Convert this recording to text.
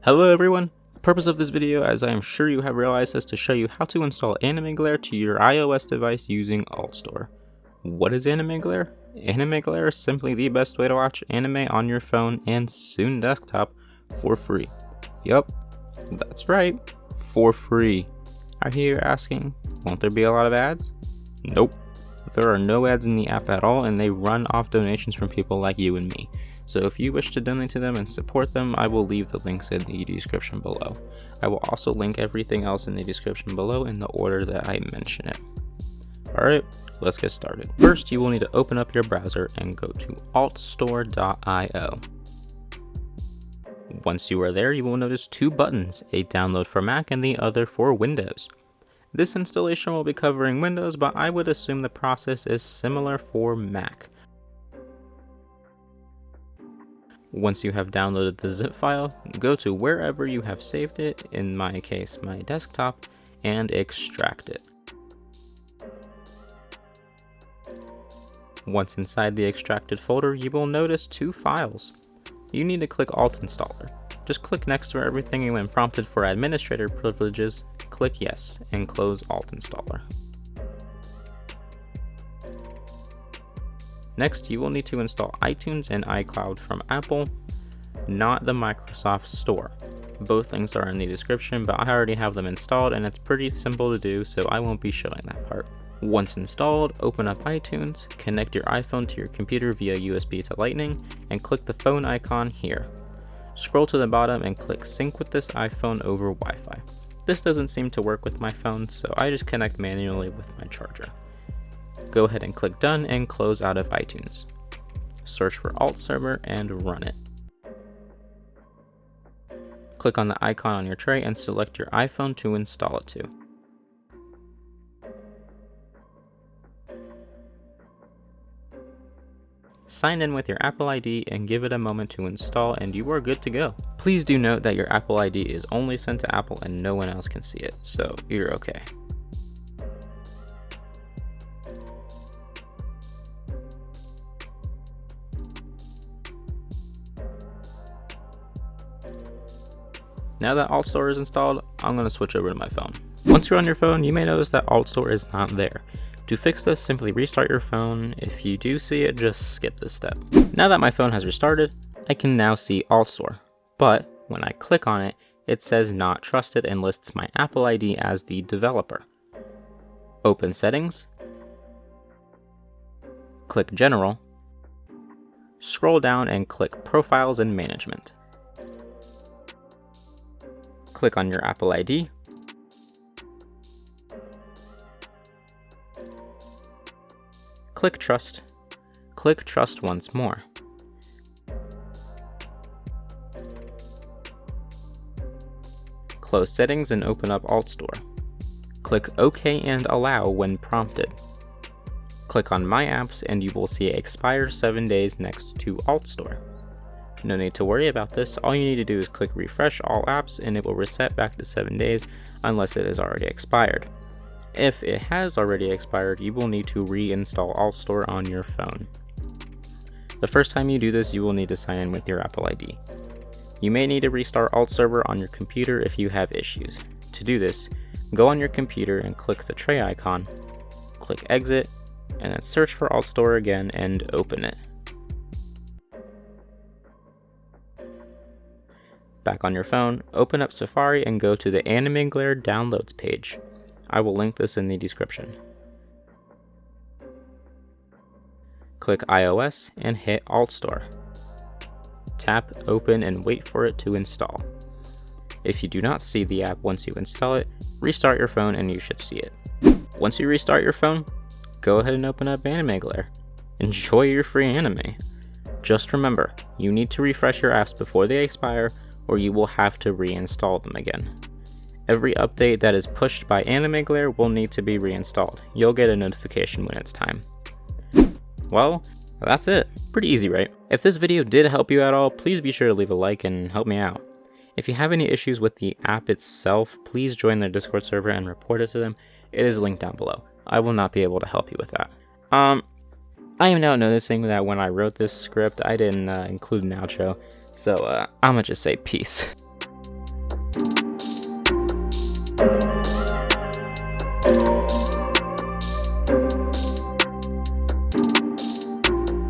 Hello everyone! The purpose of this video, as I am sure you have realized, is to show you how to install AnimeGlare to your iOS device using Altstore. What is AnimeGlare? AnimeGlare is simply the best way to watch anime on your phone and soon desktop for free. Yup, that's right, for free. Are you asking, won't there be a lot of ads? Nope. There are no ads in the app at all, and they run off donations from people like you and me. So if you wish to donate to them and support them, I will leave the links in the description below. I will also link everything else in the description below in the order that I mention it. Alright, let's get started. First, you will need to open up your browser and go to altstore.io. Once you are there, you will notice two buttons, a download for Mac and the other for Windows. This installation will be covering Windows, but I would assume the process is similar for Mac. Once you have downloaded the zip file, go to wherever you have saved it, in my case my desktop, and extract it. Once inside the extracted folder, you will notice two files. You need to click Alt Installer. Just click next to everything, and when prompted for administrator privileges, click Yes and close Alt Installer. Next, you will need to install iTunes and iCloud from Apple, not the Microsoft Store. Both things are in the description, but I already have them installed and it's pretty simple to do, so I won't be showing that part. Once installed, open up iTunes, connect your iPhone to your computer via USB to Lightning, and click the phone icon here. Scroll to the bottom and click Sync with this iPhone over Wi-Fi. This doesn't seem to work with my phone, so I just connect manually with my charger. Go ahead and click Done and close out of iTunes. Search for Altserver and run it. Click on the icon on your tray and select your iPhone to install it to. Sign in with your Apple ID and give it a moment to install and you are good to go. Please do note that your Apple ID is only sent to Apple and no one else can see it, so you're okay. Now that Altstore is installed, I'm going to switch over to my phone. Once you're on your phone, you may notice that Altstore is not there. To fix this, simply restart your phone. If you do see it, just skip this step. Now that my phone has restarted, I can now see Altstore. But when I click on it, it says not trusted and lists my Apple ID as the developer. Open Settings. Click General. Scroll down and click Profiles and Management. Click on your Apple ID. Click Trust. Click Trust once more. Close Settings and open up Altstore. Click OK and Allow when prompted. Click on My Apps and you will see Expire 7 days next to Altstore. No need to worry about this, all you need to do is click Refresh All Apps and it will reset back to 7 days unless it has already expired. If it has already expired, you will need to reinstall Altstore on your phone. The first time you do this, you will need to sign in with your Apple ID. You may need to restart Altserver on your computer if you have issues. To do this, go on your computer and click the tray icon, click Exit, and then search for Altstore again and open it. Back on your phone, open up Safari and go to the AnimeGlare Downloads page. I will link this in the description. Click iOS and hit Altstore. Tap Open and wait for it to install. If you do not see the app once you install it, restart your phone and you should see it. Once you restart your phone, go ahead and open up AnimeGlare. Enjoy your free anime. Just remember, you need to refresh your apps before they expire or you will have to reinstall them again. Every update that is pushed by AnimeGlare will need to be reinstalled. You'll get a notification when it's time. Well, that's it. Pretty easy, right? If this video did help you at all, please be sure to leave a like and help me out. If you have any issues with the app itself, please join their Discord server and report it to them. It is linked down below. I will not be able to help you with that. I am now noticing that when I wrote this script, I didn't include an outro, so I'm gonna just say peace.